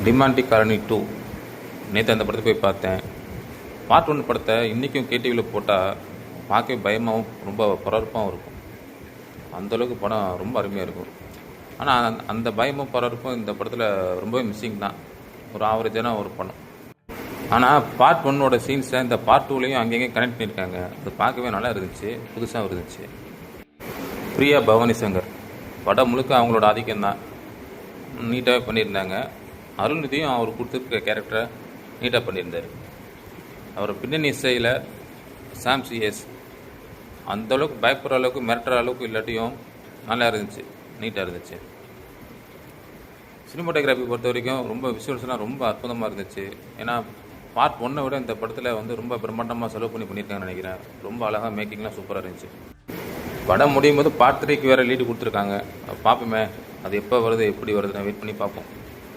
Demonte colony 2 நேற்று அந்த படத்தை போய் பார்த்தேன். பார்ட் 1 படத்தை இன்றைக்கும் கேடிவியில் போட்டால் பார்க்கவே பயமாகவும் ரொம்ப பரபரப்பாகவும் இருக்கும். அந்தளவுக்கு படம் ரொம்ப அருமையாக இருக்கும். ஆனால் அந்த பயமும் பரபரப்பும் இந்த படத்தில் ரொம்பவே மிஸ்ஸிங் தான். ஒரு ஆவரேஜான ஒரு படம். ஆனால் பார்ட் 1ஓட சீன்ஸை இந்த பார்ட் 2லையும் அங்கங்கே கனெக்ட் பண்ணியிருக்காங்க. அது பார்க்கவே நல்லா இருந்துச்சு, புதுசாக இருந்துச்சு. பிரியா பவானி சங்கர் படம் முழுக்க அவங்களோட ஆதிக்கம் தான். நீட்டாகவே பண்ணியிருந்தாங்க. அருள்நிதியும் அவர் கொடுத்துருக்க கேரக்டரை நீட்டாக பண்ணியிருந்தார். அவர் பின்னணி இசையில் சாம் சிஎஸ் அந்தளவுக்கு பயப்படுற அளவுக்கு மிரட்டுற அளவுக்கு இல்லாட்டியும் நல்லா இருந்துச்சு, நீட்டாக இருந்துச்சு. சினிமாட்டோகிராஃபி பொறுத்த வரைக்கும் ரொம்ப விஷுவல்ஸ்லாம் ரொம்ப அற்புதமாக இருந்துச்சு. ஏன்னா பார்ட் 1 விட இந்த படத்தில் ரொம்ப பிரம்மாண்டமாக செலவு பண்ணியிருக்காங்கன்னு நினைக்கிறேன். ரொம்ப அழகாக மேக்கிங்லாம் சூப்பராக இருந்துச்சு. படம் முடியும் போது பார்ட் 3க்கு வேறு லீடு கொடுத்துருக்காங்க. பார்ப்போமே அது எப்போ வருது எப்படி வருதுன்னு வெயிட் பண்ணி பார்ப்போம்.